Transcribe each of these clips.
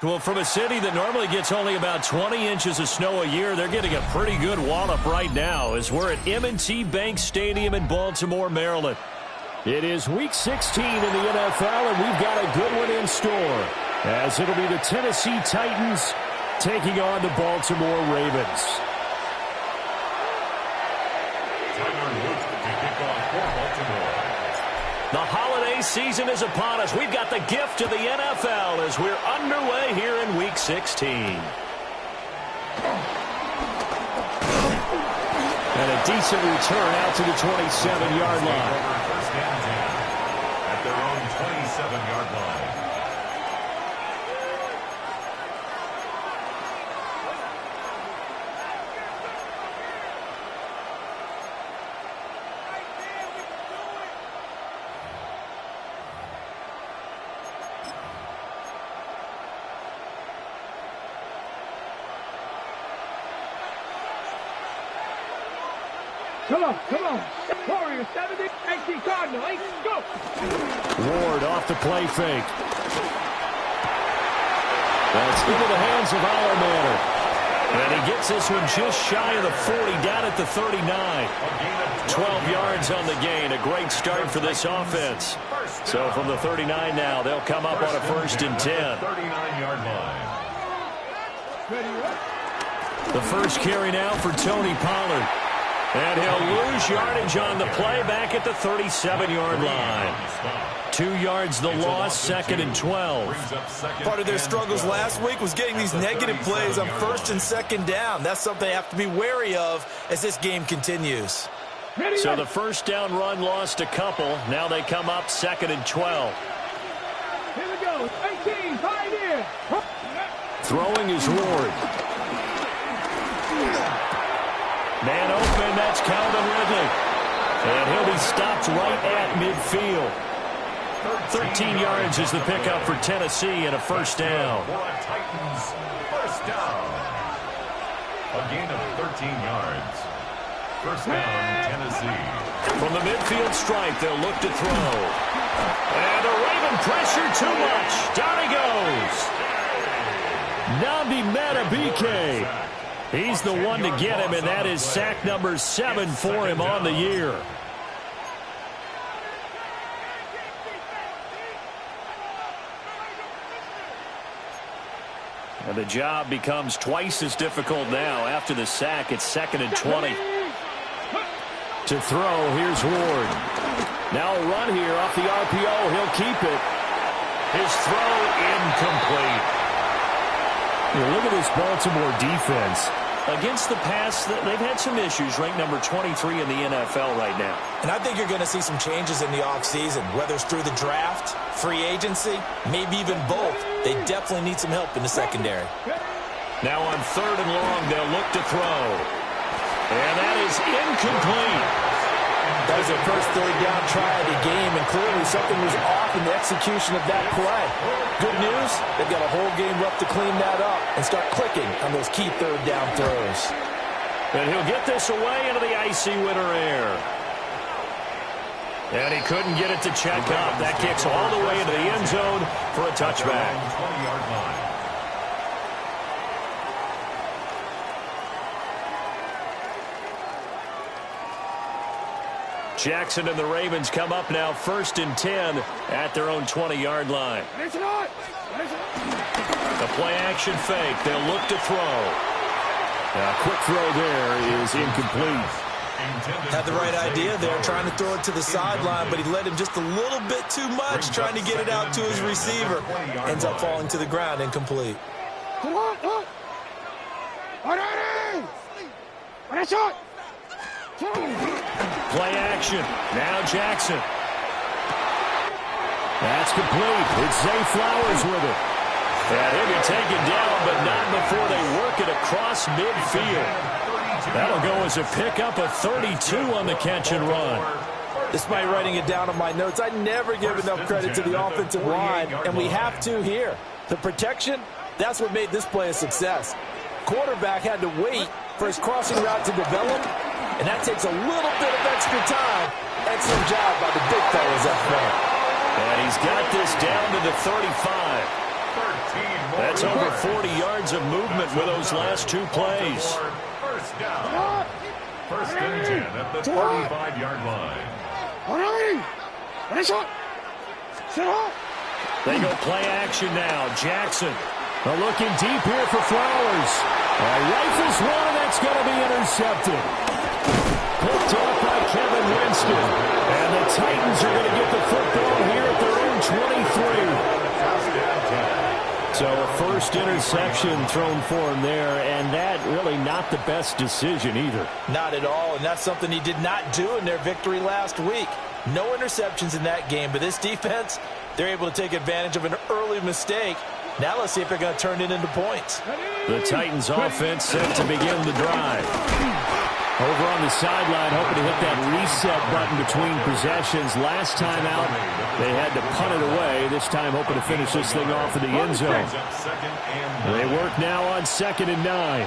Well, from a city that normally gets only about 20 inches of snow a year, they're getting a pretty good wallop right now as we're at M&T Bank Stadium in Baltimore, Maryland. It is Week 16 in the NFL, and we've got a good one in store, as it'll be the Tennessee Titans taking on the Baltimore Ravens. The holiday season is upon us. We've got the gift of the NFL as we're underway here in Week 16. And a decent return out to the 27-yard line. First down and 10 at their own 27-yard line. Come on. Warriors 70, 18 Cardinal, 8, go. Ward off the play fake. That's into the hands of Allen32x. And he gets this one just shy of the 40, down at the 39. 12 yards on the gain. A great start for this offense. So from the 39 now, they'll come up on a 1st and 10. 39-yard line. The first carry now for Tony Pollard. And he'll lose yardage on the play back at the 37-yard line. 2 yards the loss, 2nd and 12. Part of their struggles last week was getting these negative plays on 1st and 2nd down. That's something they have to be wary of as this game continues. So the first down run lost a couple. Now they come up 2nd and 12. Here we go, 18, Pioneer. Throwing is Ward. Man open, that's Calvin Ridley. And he'll be stopped right at midfield. 13 yards is the pickup for Tennessee and a first down. Titans, first down. A gain of 13 yards. First down, Tennessee. From the midfield stripe, they'll look to throw. And the Raven pressure too much. Down he goes. Nnamdi Madubuike. He's the one to get him, and that is sack number 7 for him on the year. And the job becomes twice as difficult now. After the sack, it's 2nd and 20. To throw, here's Ward. Now a run here off the RPO. He'll keep it. His throw incomplete. Look at this Baltimore defense. Against the pass, they've had some issues, ranked number 23 in the NFL right now. And I think you're going to see some changes in the offseason, whether it's through the draft, free agency, maybe even both. They definitely need some help in the secondary. Now on 3rd and long, they'll look to throw. And that is incomplete. That was their first 3rd down try of the game, and clearly something was off in the execution of that play. Good news, they've got a whole game left to clean that up and start clicking on those key 3rd down throws. And he'll get this away into the icy winter air. And he couldn't get it to check up. That kicks all the way into the end zone for a touchback. 20-yard line. Jackson and the Ravens come up now 1st and 10 at their own 20-yard line. The play action fake. They'll look to throw. A quick throw there is incomplete. Had the right idea there, trying to throw it to the sideline, but he led him just a little bit too much, trying to get it out to his receiver. Ends up falling to the ground, incomplete. Play action. Now Jackson. That's complete. It's Zay Flowers with it. And he'll get taken down, but not before they work it across midfield. That'll go as a pickup of 32 on the catch and run. Despite writing it down on my notes, I never give enough credit to the offensive line, and we have to here. The protection, that's what made this play a success. Quarterback had to wait for his crossing route to develop, and that takes a little bit of extra time. Excellent job by the big fellas up front. And he's got this down to the 35. That's over 40 yards of movement with those last two plays. First down. First and 10 at the 35-yard line. They go play action now. Jackson looking deep here for Flowers. Rifles one, and that's going to be intercepted. Picked off by Kevin Winston. And the Titans are going to get the football here at their own 23. So a first interception thrown for him there, and that really not the best decision either. Not at all, and that's something he did not do in their victory last week. No interceptions in that game, but this defense, they're able to take advantage of an early mistake. Now let's see if they're going to turn it into points. The Titans offense set to begin the drive. Over on the sideline, hoping to hit that reset button between possessions. Last time out, they had to punt it away. This time, hoping to finish this thing off in the end zone. They work now on 2nd and 9.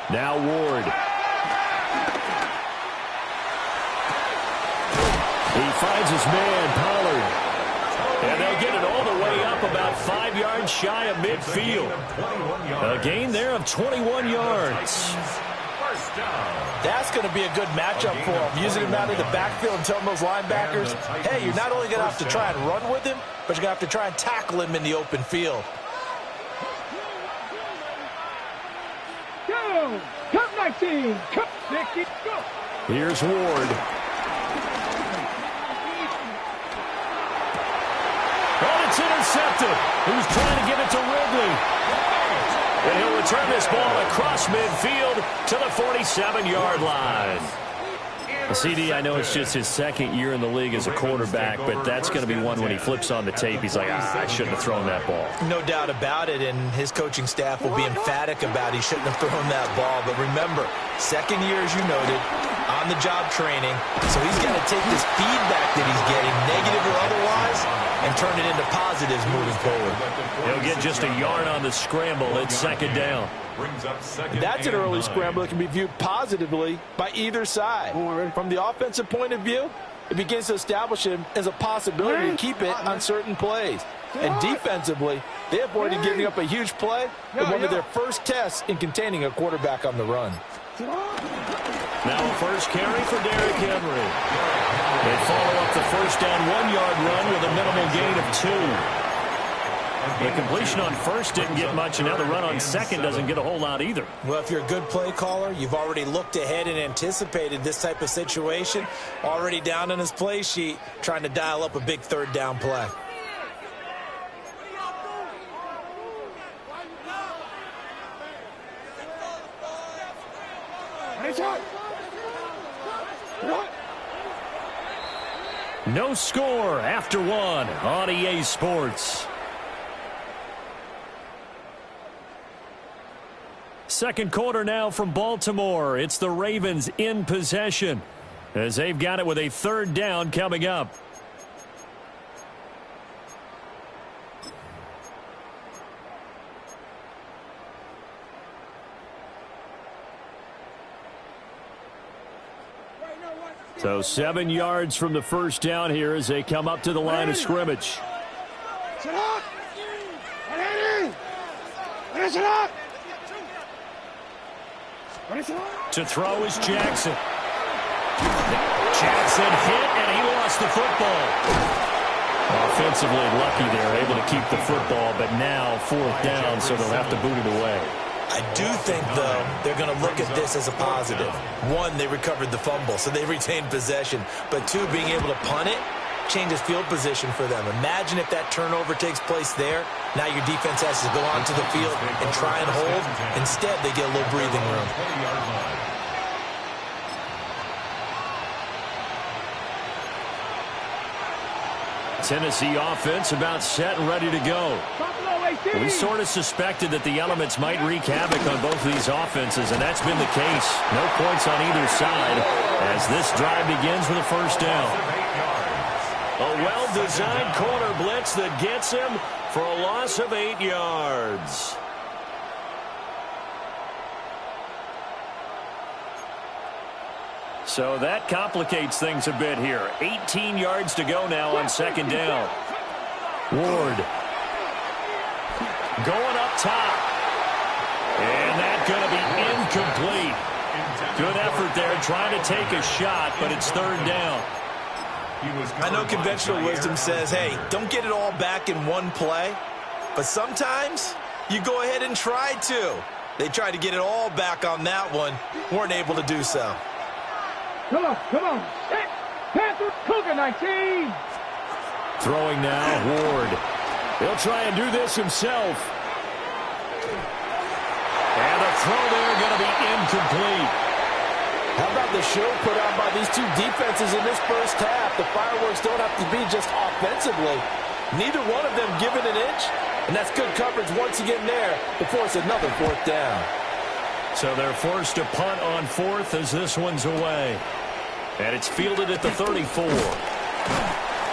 Now Ward. He finds his man, Pollard. And they'll get it all the way up about 5 yards shy of midfield. A gain there of 21 yards. That's going to be a good matchup for him. Using him out of the backfield and telling those linebackers, hey, you're not only going to have to try and run with him, but you're going to have to try and tackle him in the open field. Go! Come 19! Come 60! Go! Here's Ward. And it's intercepted. He was trying to give it to Ridley. And he'll return this ball across midfield to the 47-yard line. CD, I know it's just his second year in the league as a quarterback, but that's going to be one when he flips on the tape. He's like, I shouldn't have thrown that ball. No doubt about it, and his coaching staff will be emphatic about he shouldn't have thrown that ball. But remember, second year, as you noted, on-the-job training, so he's got to take this feedback that he's getting, negative or otherwise, and turn it into positives moving forward. He'll get just a yard on the scramble. It's 2nd down. That's an early scramble that can be viewed positively by either side. From the offensive point of view, it begins to establish him as a possibility to keep it on certain plays. And defensively, they avoided giving up a huge play in one of their first tests in containing a quarterback on the run. Now a first carry for Derrick Henry. They follow up the first down 1-yard run with a minimal gain of 2. The completion on first didn't get much, and now the run on second doesn't get a whole lot either. Well, if you're a good play caller, you've already looked ahead and anticipated this type of situation. Already down on his play sheet, trying to dial up a big third down play. No score after 1 on EA Sports. Second quarter now from Baltimore. It's the Ravens in possession as they've got it with a 3rd down coming up. So 7 yards from the first down here as they come up to the line of scrimmage. To throw is Jackson. Jackson hit, and he lost the football. Offensively lucky there, able to keep the football, but now 4th down, so they'll have to boot it away. I do think, though, they're going to look at this as a positive. One, they recovered the fumble, so they retained possession. But two, being able to punt it changes field position for them. Imagine if that turnover takes place there. Now your defense has to go onto the field and try and hold. Instead, they get a little breathing room. Tennessee offense about set and ready to go. We sort of suspected that the elements might wreak havoc on both of these offenses, and that's been the case. No points on either side as this drive begins with a first down. A well-designed corner blitz that gets him for a loss of 8 yards. So that complicates things a bit here. 18 yards to go now on second down. Ward going up top. And that's going to be incomplete. Good effort there trying to take a shot, but it's third down. I know conventional wisdom says, hey, don't get it all back in one play. But sometimes you go ahead and try to. They tried to get it all back on that one. Weren't able to do so. Come on. Set. Panther Cougar 19. Throwing now, Ward. He'll try and do this himself. And the throw there going to be incomplete. How about the show put on by these two defenses in this first half? The fireworks don't have to be just offensively. Neither one of them give it an inch, and that's good coverage once again there to force another fourth down. So they're forced to punt on fourth as this one's away. And it's fielded at the 34.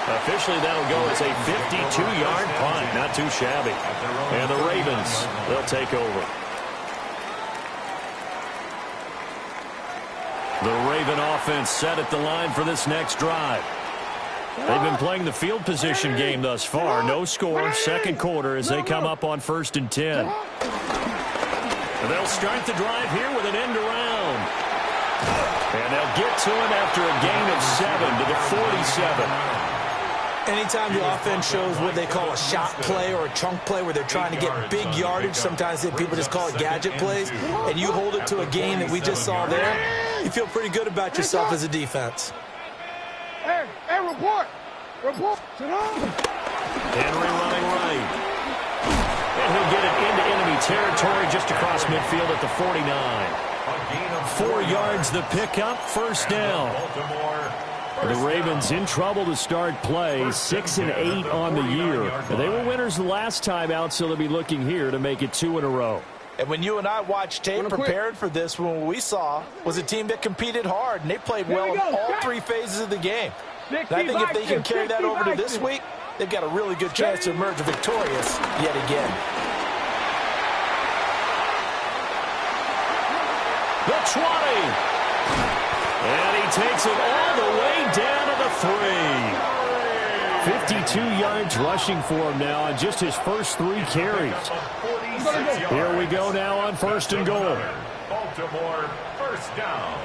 Officially, that'll go as a 52-yard punt. Not too shabby. And the Ravens, they'll take over. The Raven offense set at the line for this next drive. They've been playing the field position game thus far. No score, second quarter as they come up on 1st and 10. And they'll start the drive here with an end around. And they'll get to it after a gain of 7 to the 47. Anytime the offense shows what they call a shot play or a chunk play where they're trying to get big yardage, sometimes people just call it gadget plays, and you hold it to a gain that we just saw there, you feel pretty good about yourself as a defense. Hey, report. Henry running right. And he'll get it into enemy territory just across midfield at the 49. 4 yards the pickup, first down. The Ravens in trouble to start play, 6-8 on the year. And they were winners the last time out, so they'll be looking here to make it 2 in a row. And when you and I watched tape prepared for this, what we saw was a team that competed hard, and they played well in all 3 phases of the game. And I think if they can carry that over to this week, they've got a really good chance to emerge victorious yet again. The 20. And he takes it all the way down to the 3. 52 yards rushing for him now on just his first 3 carries. Here we go now on 1st and goal. Baltimore, first down.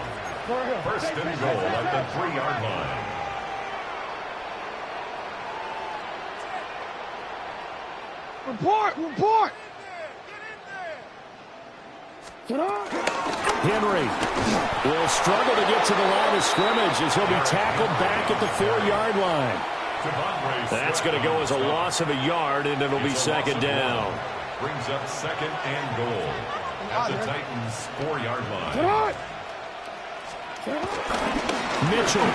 1st and goal at the 3-yard line. Report. Henry will struggle to get to the line of scrimmage as he'll be tackled back at the 4-yard line. That's going to go as a loss of a yard, and it'll be second down. Brings up 2nd and goal at the Titans' 4-yard line. Mitchell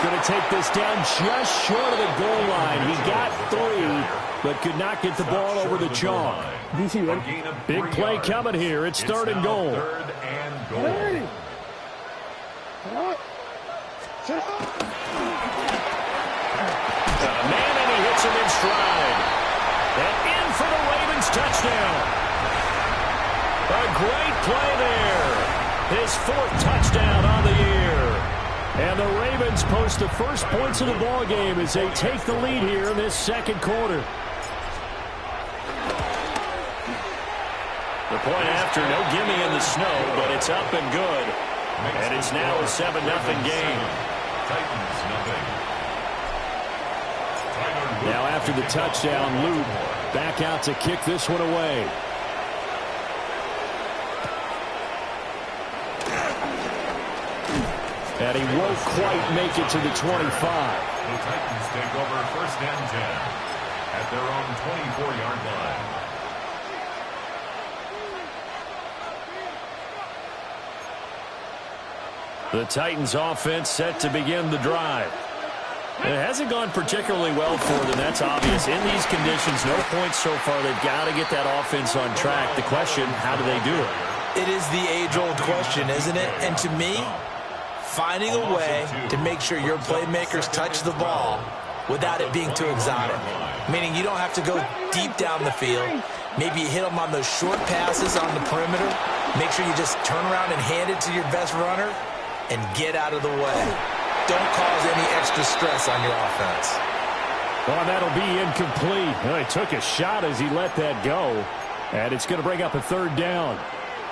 going to take this down just short of the goal line. He got 3, but could not get the ball over the chalk. Big play coming here. It's 3rd and goal. 3rd and goal. Man, and he hits him in stride. And in for the Ravens touchdown. A great play there. His 4th touchdown on the year. And the Ravens post the first points of the ball game as they take the lead here in this second quarter. The point after, no gimme in the snow, but it's up and good. And it's now a 7-0 game. Titans nothing. Now after the touchdown, Luke back out to kick this one away. And he won't quite make it to the 25. The Titans take over 1st and 10 at their own 24-yard line. The Titans offense set to begin the drive. It hasn't gone particularly well for them. That's obvious. In these conditions, no points so far. They've got to get that offense on track. The question, how do they do it? It is the age-old question, isn't it? And to me, finding a way to make sure your playmakers touch the ball without it being too exotic. Meaning you don't have to go deep down the field. Maybe you hit them on those short passes on the perimeter. Make sure you just turn around and hand it to your best runner and get out of the way. Don't cause any extra stress on your offense. Well, that'll be incomplete. Well, he took a shot as he let that go. And it's going to bring up a 3rd down.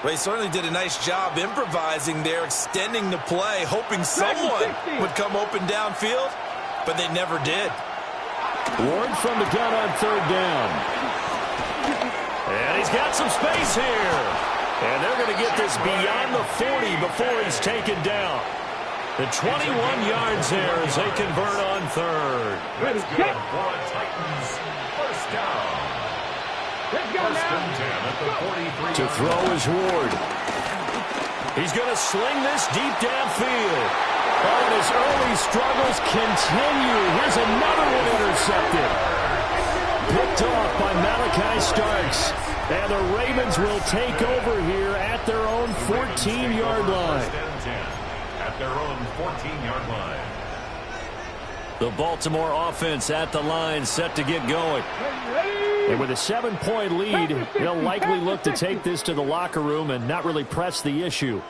Well, he certainly did a nice job improvising there, extending the play, hoping someone would come open downfield, but they never did. Ward from the gun on 3rd down. And he's got some space here. And they're going to get this beyond the 40 before he's taken down. The 21 yards there as they convert on 3rd. Let's go for a Titans 1st down. Let's go 1st now. and 10 at the 43. To throw is Ward. He's going to sling this deep downfield. Oh, and his early struggles continue. Here's another one intercepted. Picked off by Malachi Starks. And the Ravens will take over here at their own 14-yard line. 1st and 10 at their own 14-yard line. The Baltimore offense at the line set to get going. And with a 7-point lead, they'll likely look to take this to the locker room and not really press the issue.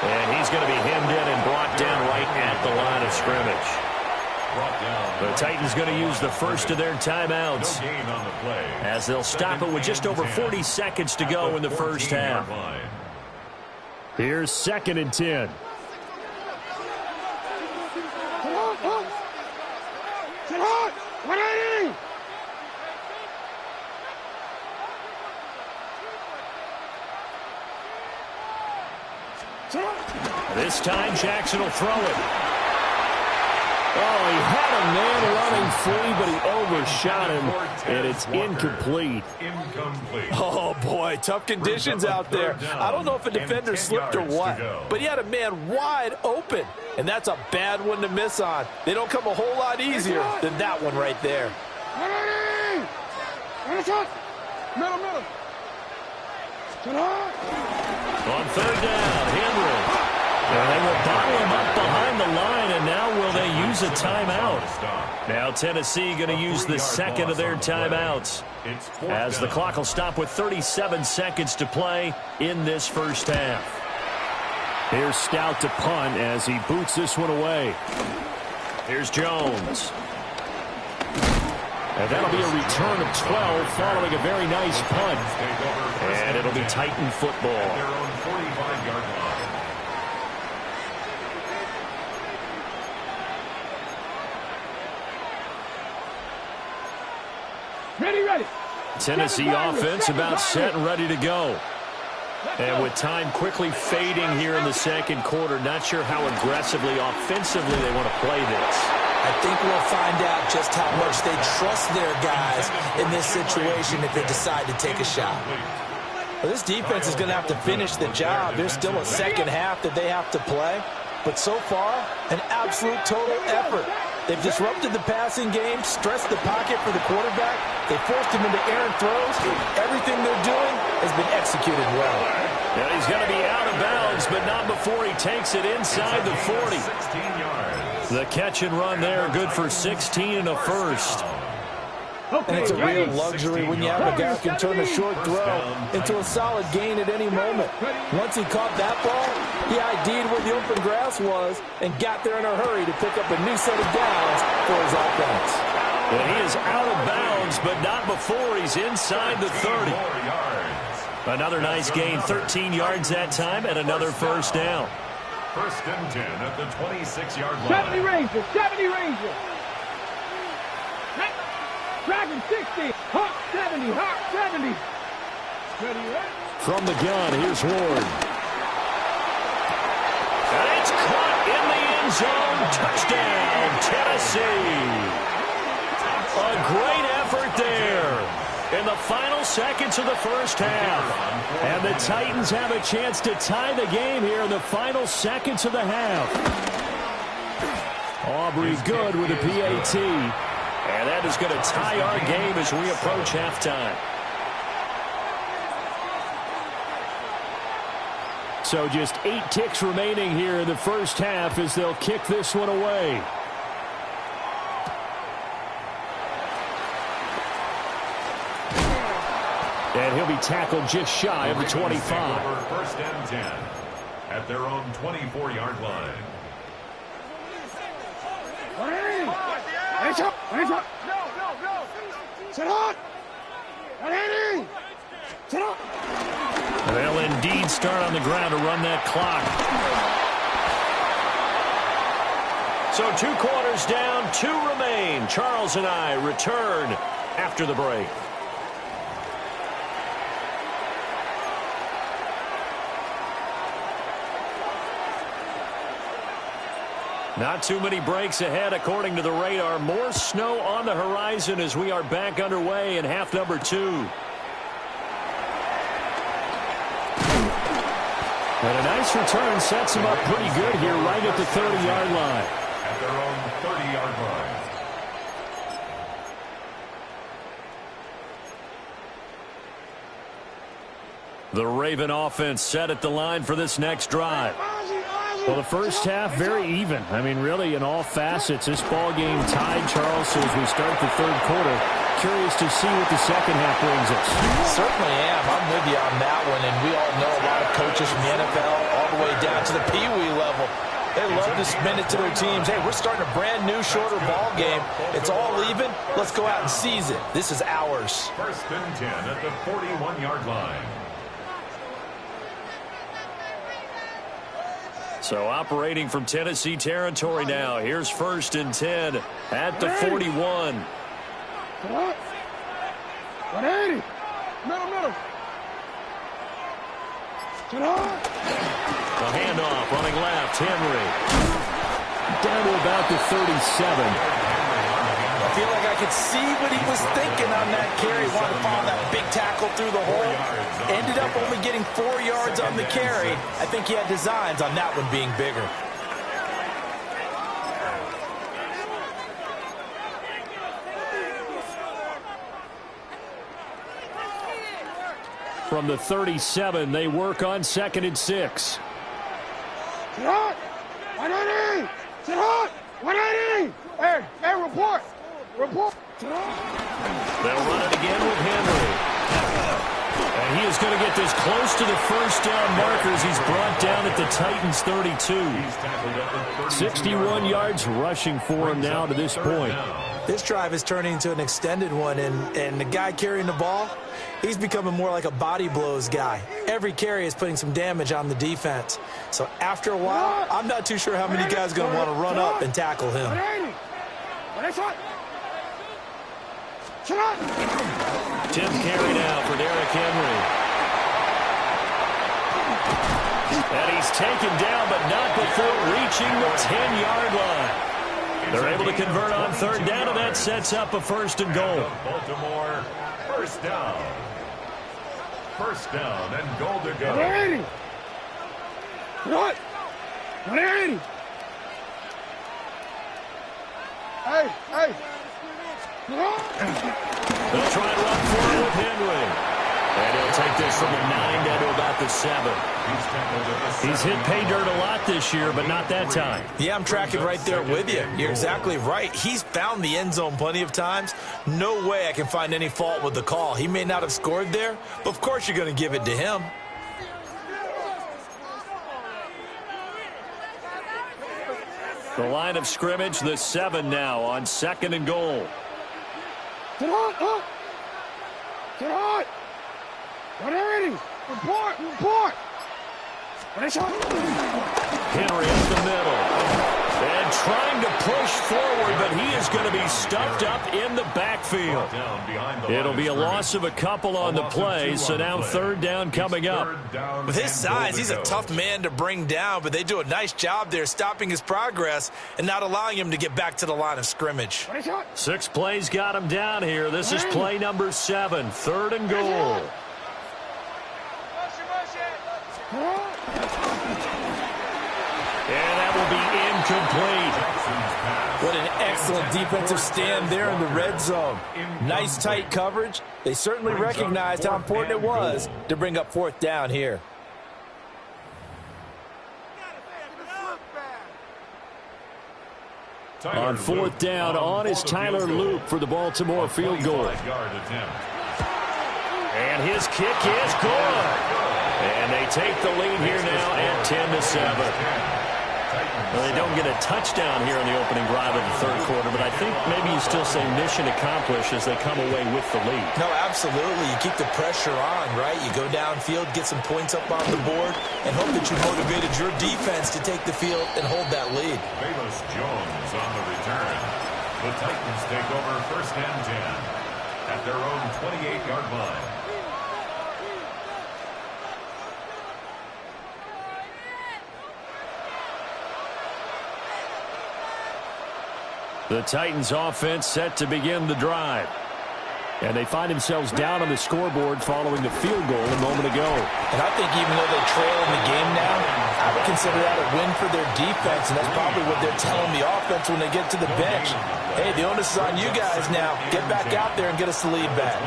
And he's going to be hemmed in and brought down right at the line of scrimmage. The Titans going to use the first of their timeouts as they'll stop it with just over 40 seconds to go in the first half. Here's 2nd and 10. This time Jackson will throw it. Oh, he had a man running free, but he overshot him, and it's incomplete. Oh, boy, tough conditions out there. I don't know if a defender slipped or what, but he had a man wide open, and that's a bad one to miss on. They don't come a whole lot easier than that one right there. On 3rd down, Henry. And they will bottle him up behind the line, and now will they use a timeout? Now Tennessee going to use the 2nd of their timeouts as the clock will stop with 37 seconds to play in this first half. Here's Stout to punt as he boots this one away. Here's Jones. And that'll be a return of 12 following a very nice punt. And it'll be Titan football. Their own 45-yard line. Ready. Tennessee offense about set and ready to go. And with time quickly fading here in the 2nd quarter, not sure how aggressively, offensively they want to play this. I think we'll find out just how much they trust their guys in this situation if they decide to take a shot. Well, this defense is going to have to finish the job. There's still a 2nd half that they have to play. But so far, an absolute total effort. They've disrupted the passing game, stressed the pocket for the quarterback. They forced him into errant throws. Everything they're doing has been executed well. And he's going to be out of bounds, but not before he takes it inside the 40. 16 yards. The catch and run there, good for 16 and a first. And it's a real luxury when you have a guy who can turn a short throw into a solid gain at any moment. Once he caught that ball, he ID'd where the open grass was and got there in a hurry to pick up a new set of downs for his offense. And he is out of bounds, but not before he's inside the 30. Another nice gain, 13 yards that time, and another first down. 1st and 10 at the 26-yard line. 70 Rangers. Dragon 60, Hawk 70, Hawk 70. From the gun, here's Ward. And it's caught in the end zone. Touchdown, Tennessee. A great effort there in the final seconds of the first half. And the Titans have a chance to tie the game here in the final seconds of the half. Aubrey good with a PAT. And that is going to tie our game as we approach halftime. So just 8 ticks remaining here in the first half as they'll kick this one away. And he'll be tackled just shy of the 25. First and 10 at their own 24-yard line. They'll indeed start on the ground to run that clock. So 2 quarters down, 2 remain. Charles and I return after the break. Not too many breaks ahead according to the radar. More snow on the horizon as we are back underway in half number 2. And a nice return sets him up pretty good here right at the 30-yard line. At their own 30-yard line. The Raven offense set at the line for this next drive. Well, the first half, very even. I mean, really, in all facets, this ball game tied, Charles. So as we start the third quarter, curious to see what the second half brings us. Certainly am. I'm with you on that one. And we all know a lot of coaches from the NFL all the way down to the Pee-wee level. They love to spin it to their teams. Hey, we're starting a brand new, shorter ball game. It's all even. Let's go out and seize it. This is ours. First and 10 at the 41-yard line. So operating from Tennessee territory now. Here's first and 10 at the 41. 180. Middle. The handoff running left. Henry. Down to about the 37. I feel like I could see what he was thinking on that carry. Wanted to follow that big tackle through the hole. Ended up only getting 4 yards on the carry. I think he had designs on that one being bigger. From the 37, they work on 2nd and 6. Sit hot. 180. Sit hot. 180. Hey, report. They'll run it again with Henry. And he is going to get this close to the first down markers. He's brought down at the Titans 32. 61 yards rushing for him now to this point. This drive is turning into an extended one, and the guy carrying the ball, he's becoming more like a body blows guy. Every carry is putting some damage on the defense. So after a while, I'm not too sure how many guys are going to want to run up and tackle him. 10th carry now for Derrick Henry. And he's taken down, but not before reaching the 10-yard line. They're able to convert on third down, and that sets up a first and goal. Baltimore, first down. First down and goal to go. 180. What? 180. Hey. They'll try and run for it with Henry. And he'll take this from the 9 down to about the 7. He's hit pay dirt a lot this year, but not that time. Yeah, I'm tracking right there with you. You're exactly right. He's found the end zone plenty of times. No way I can find any fault with the call. He may not have scored there, but of course you're going to give it to him. The line of scrimmage, the 7 now on 2nd and goal. Get hot. 180. Report. Henry up the middle. And trying to push forward, but he is going to be stuffed up in the backfield. It'll be a loss of a couple on the play, so now third down coming up. With his size, he's a tough man to bring down, but they do a nice job there stopping his progress and not allowing him to get back to the line of scrimmage. 6 plays got him down here. This is play number 7, third and goal. And that will be incomplete. What an excellent defensive stand there in the red zone. Nice tight coverage. They certainly recognized how important it was to bring up fourth down here. On fourth down, on is Tyler Loop for the Baltimore field goal. And his kick is good. And they take the lead here now at 10-7. Well, they don't get a touchdown here in the opening drive of the third quarter, but I think maybe you still say mission accomplished as they come away with the lead. No, absolutely. You keep the pressure on, right? You go downfield, get some points up on the board, and hope that you motivated your defense to take the field and hold that lead. Bayless Jones on the return. The Titans take over first and 10 at their own 28-yard line. The Titans offense set to begin the drive. And they find themselves down on the scoreboard following the field goal a moment ago. And I think even though they trail in the game now, I would consider that a win for their defense, and that's probably what they're telling the offense when they get to the bench. Hey, the onus is on you guys now. Get back out there and get us the lead back.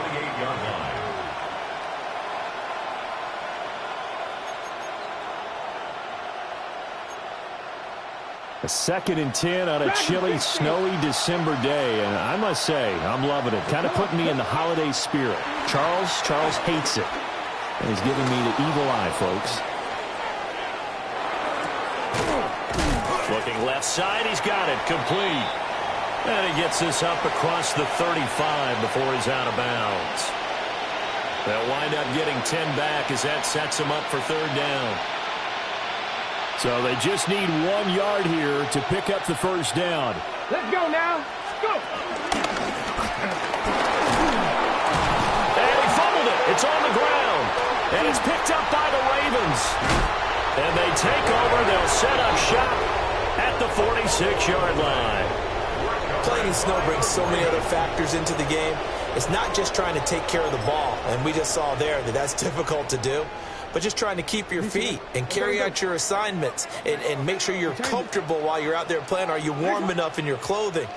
A 2nd and 10 on a chilly, snowy December day. And I must say, I'm loving it. Kind of putting me in the holiday spirit. Charles hates it. And he's giving me the evil eye, folks. Looking left side, he's got it. Complete. And he gets this up across the 35 before he's out of bounds. They'll wind up getting 10 back as that sets him up for third down. So they just need 1 yard here to pick up the first down. Let's go now. Go. And he fumbled it. It's on the ground. And it's picked up by the Ravens. And they take over. They'll set up shop at the 46-yard line. Playing in snow brings so many other factors into the game. It's not just trying to take care of the ball, and we just saw there that that's difficult to do, but just trying to keep your feet and carry out your assignments and make sure you're comfortable while you're out there playing. Are you warm enough in your clothing?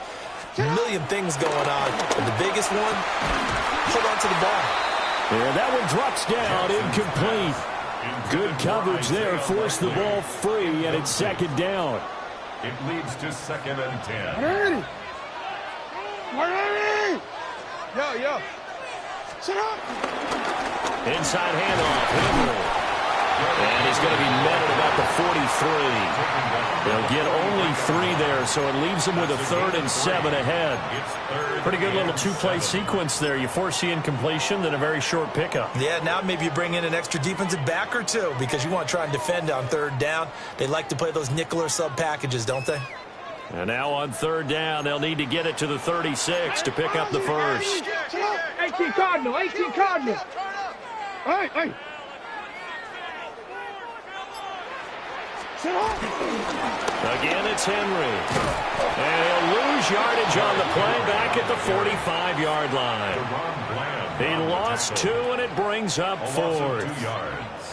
A million things going on, and the biggest one, hold on to the ball. Yeah, that one drops down, incomplete. Good coverage there, forced the ball free, and it's second down. It leads to 2nd and 10. Ready? Ready? Yo. Sit up. Inside handoff. Henry. And he's going to be met at about the 43. They'll get only 3 there, so it leaves them with a 3rd and 7 ahead. Pretty good little 2-play sequence there. You force the incompletion, then a very short pickup. Yeah, now maybe you bring in an extra defensive back or two because you want to try and defend on third down. They like to play those nickel or sub packages, don't they? And now on third down, they'll need to get it to the 36 to pick up the first. 18 Cardinal. Hey. Again, it's Henry. And he'll lose yardage on the play back at the 45-yard line. He lost 2, and it brings up 4th.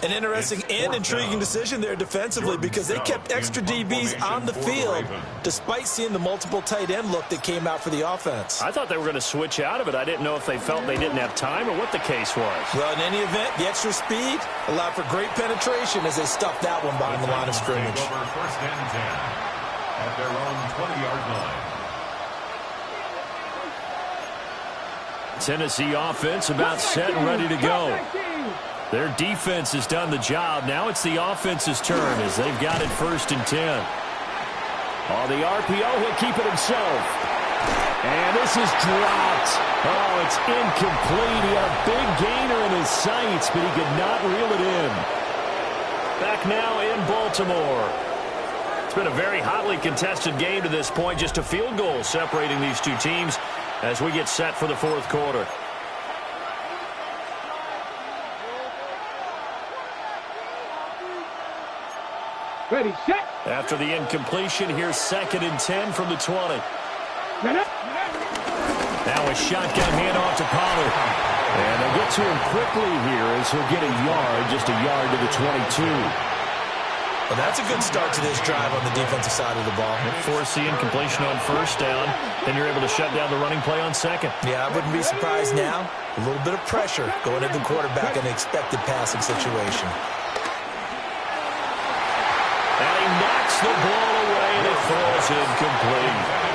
An interesting and intriguing decision there defensively because they kept extra DBs on the field despite seeing the multiple tight end look that came out for the offense. I thought they were going to switch out of it. I didn't know if they felt they didn't have time or what the case was. Well, in any event, the extra speed allowed for great penetration as they stuffed that one behind the line of scrimmage. Over first and 10 at their own 20-yard line. Tennessee offense about set and ready to go. Their defense has done the job. Now it's the offense's turn as they've got it 1st and 10. On the RPO, he'll keep it himself. And this is dropped. Oh, it's incomplete. He had a big gainer in his sights, but he could not reel it in. Back now in Baltimore. been a very hotly contested game to this point. Just a field goal separating these two teams as we get set for the fourth quarter. Ready, set. After the incompletion, here's 2nd and 10 from the 20. Now a shotgun handoff to Pollard. And they'll get to him quickly here as he'll get a yard, just a yard to the 22. Well, that's a good start to this drive on the defensive side of the ball. Force the incompletion on first down. Then you're able to shut down the running play on second. Yeah, I wouldn't be surprised now. A little bit of pressure going into the quarterback in an expected passing situation. And he knocks the ball away, and it falls incomplete.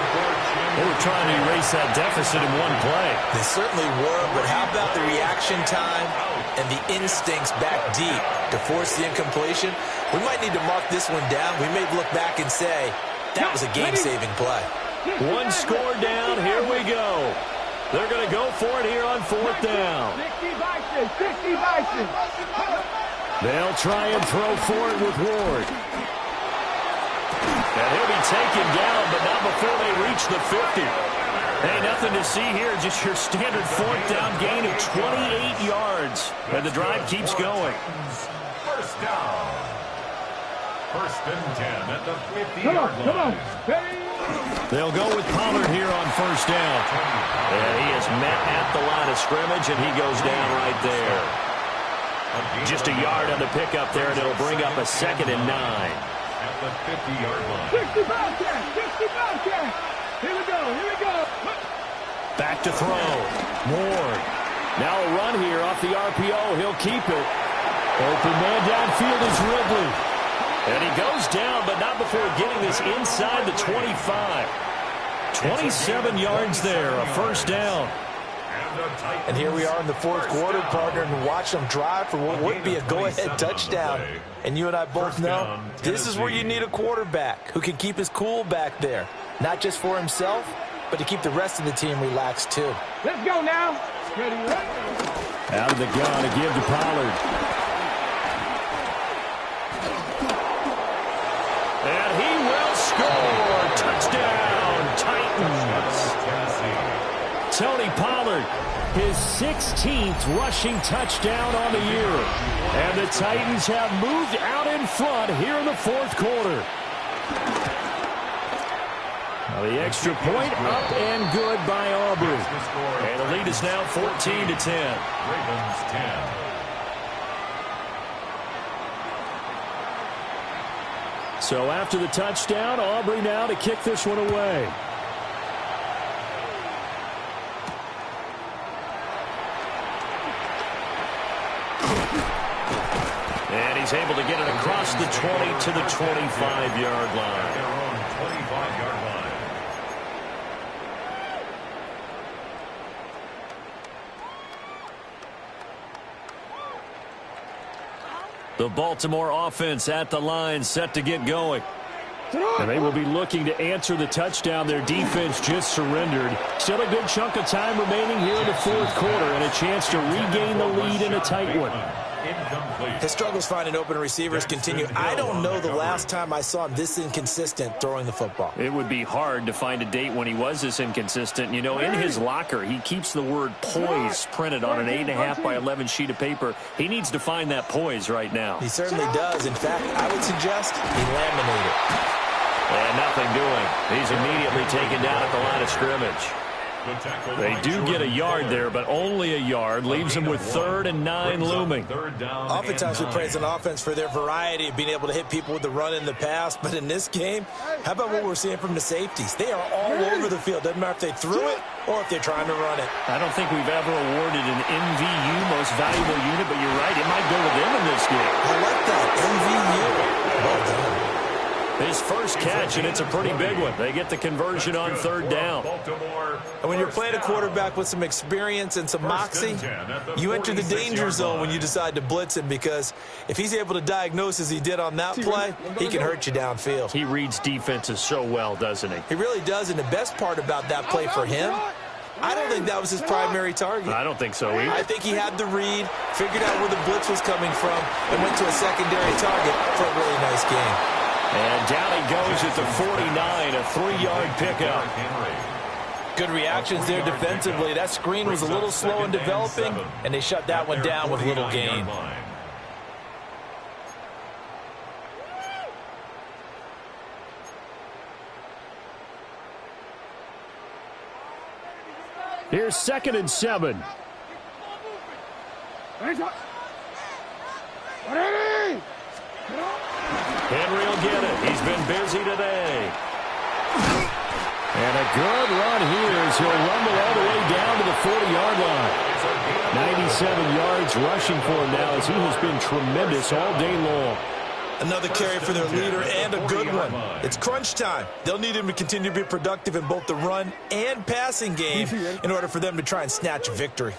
They were trying to erase that deficit in one play. They certainly were, but how about the reaction time and the instincts back deep to force the incompletion? We might need to mark this one down. We may look back and say, that was a game-saving play. One score down, here we go. They're going to go for it here on 4th down. 60 Bison. They'll try and throw for it with Ward. And he'll be taken down, but not before they reach the 50. Hey, nothing to see here, just your standard 4th down gain of 28 yards. And the drive keeps going. First down. 1st and 10 at the 50-yard line. They'll go with Pollard here on first down. And he is met at the line of scrimmage, and he goes down right there. Just a yard on the pickup there, and it'll bring up a 2nd and 9. At the 50-yard line. 60 Bobcats. Here we go. Back to throw. Ward. Now a run here off the RPO. He'll keep it. Open man downfield is Ridley. And he goes down, but not before getting this inside the 25. 27 yards there, a first down. And here we are in the fourth quarter, partner, and watch them drive for what would be a go-ahead touchdown. And you and I both know this is where you need a quarterback who can keep his cool back there. Not just for himself, but to keep the rest of the team relaxed too. Let's go now. Ready. Out of the gun to give to Pollard. And he will score. Touchdown, Titans. Tony Pollard, his 16th rushing touchdown on the year. And the Titans have moved out in front here in the fourth quarter. Now the extra point up and good by Aubrey. And the lead is now 14-10. Ravens 10. So after the touchdown, Aubrey now to kick this one away. And he's able to get it across the 20 to the 25-yard line. Their own 25-yard line. The Baltimore offense at the line, set to get going. And they will be looking to answer the touchdown. Their defense just surrendered. Still a good chunk of time remaining here in the fourth quarter and a chance to regain the lead in a tight one. His struggles finding open receivers continue. I don't know the last time I saw him this inconsistent throwing the football. It would be hard to find a date when he was this inconsistent. You know, in his locker, he keeps the word poise printed on an 8.5 by 11 sheet of paper. He needs to find that poise right now. He certainly does. In fact, I would suggest he laminate it. And nothing doing. He's immediately taken down at the line of scrimmage. They do get a yard there, but only a yard. Leaves them with 3rd and 9 looming. Oftentimes we praise an offense for their variety of being able to hit people with the run in the pass. But in this game, how about what we're seeing from the safeties? They are all over the field. Doesn't matter if they threw it or if they're trying to run it. I don't think we've ever awarded an MVU, most valuable unit, but you're right. It might go to them in this game. I like that. MVU. Well done. His first catch, and it's a pretty big one. They get the conversion on 3rd down. And when you're playing a quarterback with some experience and some moxie, you enter the danger zone when you decide to blitz him, because if he's able to diagnose as he did on that play, he can hurt you downfield. He reads defenses so well, doesn't he? He really does, and the best part about that play for him, I don't think that was his primary target. I don't think so either. I think he had the read, figured out where the blitz was coming from, and went to a secondary target for a really nice game. And down he goes at the 49, a 3-yard pickup. Good reactions there defensively. That screen was a little slow in developing, and they shut that one down with little gain. Here's 2nd and 7. Henry will get it. He's been busy today. And a good run here as he'll rumble all the way down to the 40-yard line. 97 yards rushing for him now as he has been tremendous all day long. Another carry for their leader and a good one. It's crunch time. They'll need him to continue to be productive in both the run and passing game in order for them to try and snatch a victory.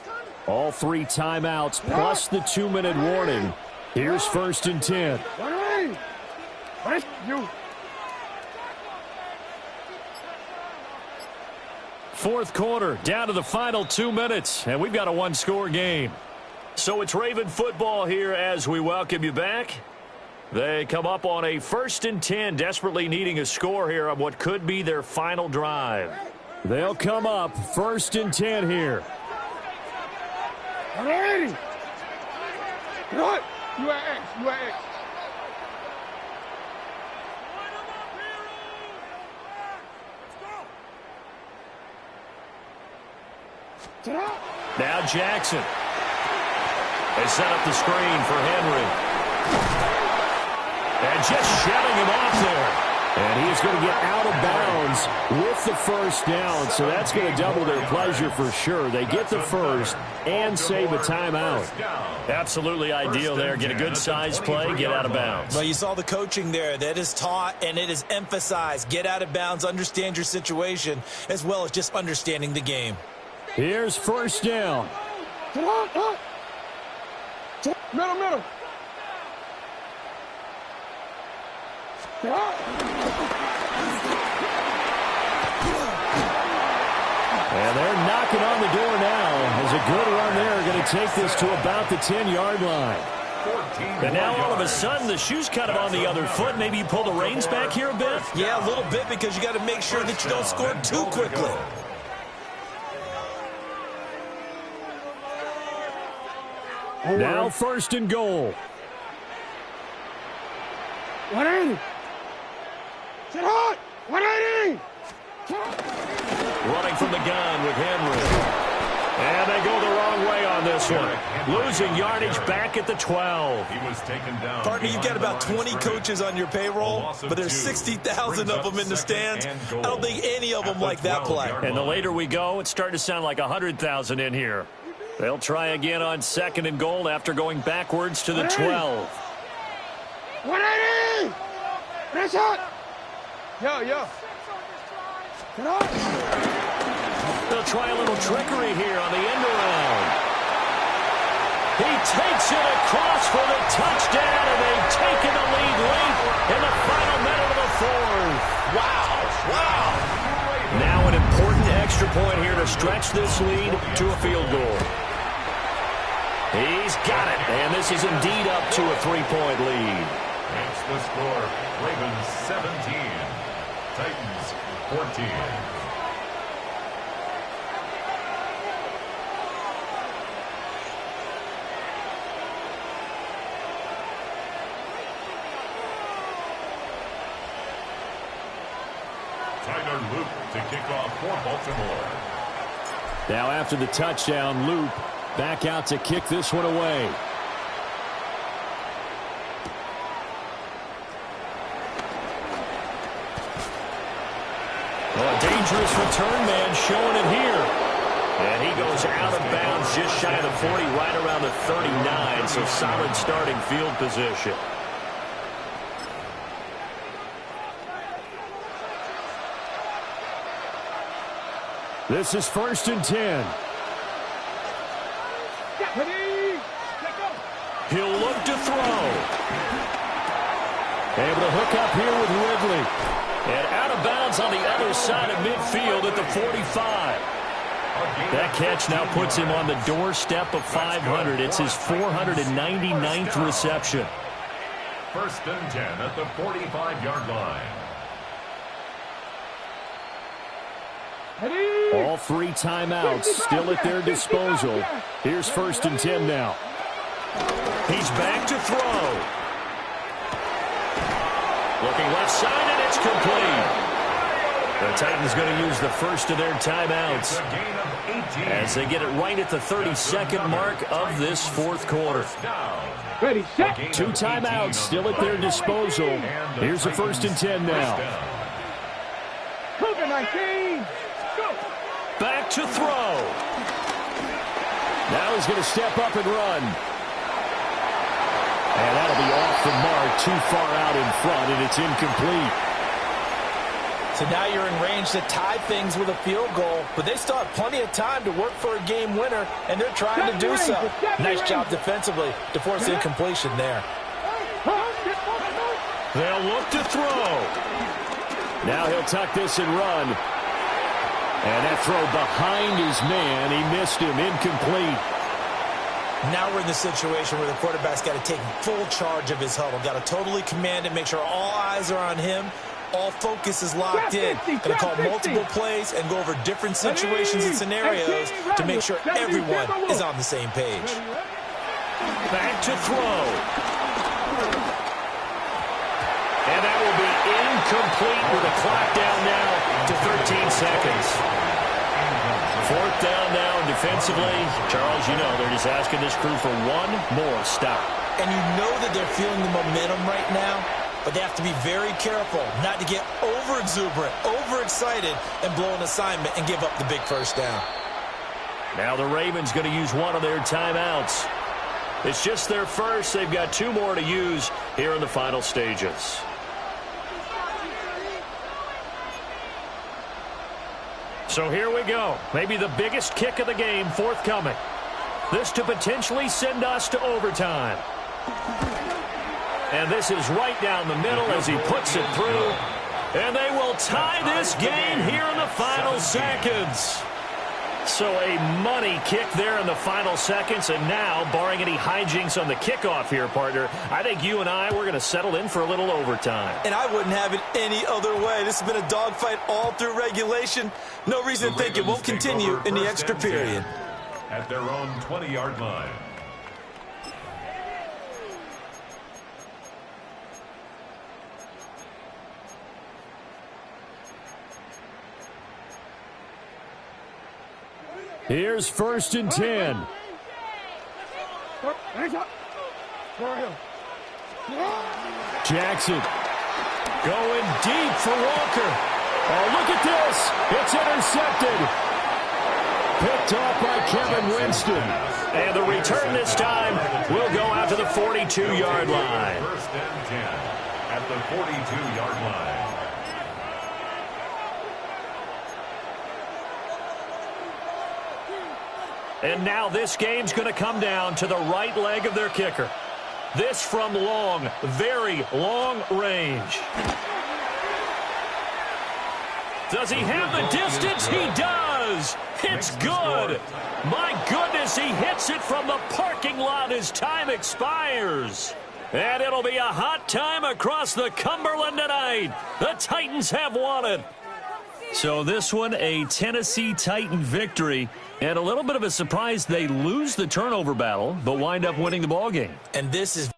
All 3 timeouts plus the 2-minute warning. Here's 1st and 10. Fourth quarter, down to the final 2 minutes, and we've got a 1-score game. So it's Raven football here as we welcome you back. They come up on a 1st and 10, desperately needing a score here on what could be their final drive. They'll come up 1st and 10 here. Alrighty. Good. You are X. You are X. Now Jackson. They set up the screen for Henry. And just shutting him off there. And he is going to get out of bounds with the first down, so that's going to double their pleasure for sure. They get the first and save a timeout. Absolutely ideal there. Get a good size play, get out of bounds. Well, you saw the coaching there. That is taught and it is emphasized. Get out of bounds, understand your situation, as well as just understanding the game. Here's 1st down. Middle. And they're knocking on the door now. There's a good run there. Going to take this to about the 10-yard line. And now all of a sudden the shoe's kind of on the other foot. Maybe you pull the reins back here a bit? Yeah, a little bit because you got to make sure that you don't score too quickly. Now 1st and goal. 180. Sit hot. 180. Running from the gun with Henry. And they go the wrong way on this one. Losing yardage back at the 12. He was taken down. Partner, you've got about 20 coaches on your payroll, but there's 60,000 of them in the stands. I don't think any of them like that play. And the later we go, it's starting to sound like 100,000 in here. They'll try again on 2nd and goal after going backwards to the 12. 180. Press out. Yo. Get up. They'll try a little trickery here on the end around. He takes it across for the touchdown, and they've taken the lead late in the final minute of the 4th. Wow. Now an important extra point here to stretch this lead to a field goal. He's got it, and this is indeed up to a 3-point lead. That's the score. Ravens 17. Titans 14. Tyler Luke to kick off for Baltimore. Now after the touchdown, Loop back out to kick this one away. Well, a dangerous return man showing it here. And he goes out of bounds just shy of the 40, right around the 39, so solid starting field position. This is 1st and 10. He'll look to throw. Able to hook up here with Ridley. And out of bounds on the other side of midfield at the 45. That catch now puts him on the doorstep of 500. It's his 499th reception. First and 10 at the 45-yard line. All 3 timeouts still at their disposal. Here's first and 10 now. He's back to throw. Looking left side, and it's complete. The Titans going to use the first of their timeouts as they get it right at the 30-second mark of this fourth quarter. Ready, set. 2 timeouts still at their disposal. Here's the first and 10 now. Cougar 19. Go. Back to throw. Now he's going to step up and run. And that'll be off the mark, too far out in front, and it's incomplete. So now you're in range to tie things with a field goal, but they still have plenty of time to work for a game winner, and they're trying to do so. Nice job defensively to force incompletion there. They'll look to throw. Now he'll tuck this and run. And that throw behind his man, he missed him, incomplete. Now we're in the situation where the quarterback's got to take full charge of his huddle. Got to totally command it, make sure all eyes are on him. All focus is locked in. Going to call multiple plays and go over different situations and scenarios to make sure everyone is on the same page. Back to throw. And that will be incomplete with a clock down now to 13 seconds. Fourth down now defensively. Charles, you know they're just asking this crew for one more stop. And you know that they're feeling the momentum right now, but they have to be very careful not to get over-exuberant, overexcited, and blow an assignment and give up the big first down. Now the Ravens going to use one of their timeouts. It's just their first. They've got 2 more to use here in the final stages. So here we go. Maybe the biggest kick of the game forthcoming. This to potentially send us to overtime. And this is right down the middle as he puts it through. And they will tie this game here in the final seconds. So a money kick there in the final seconds. And now, barring any hijinks on the kickoff here, partner, I think you and I, we're going to settle in for a little overtime. And I wouldn't have it any other way. This has been a dogfight all through regulation. No reason to think it won't continue in the extra period. At their own 20-yard line. Here's first and 10. Jackson going deep for Walker. Oh, look at this. It's intercepted. Picked off by Kevin Winston. And the return this time will go out to the 42-yard line. First and 10 at the 42-yard line. And now this game's going to come down to the right leg of their kicker. This from long, very long range. Does he have the distance? He does. It's good. My goodness, he hits it from the parking lot as time expires. And it'll be a hot time across the Cumberland tonight. The Titans have won it. So this one, a Tennessee Titan victory. And a little bit of a surprise, they lose the turnover battle, but wind up winning the ball game. And this is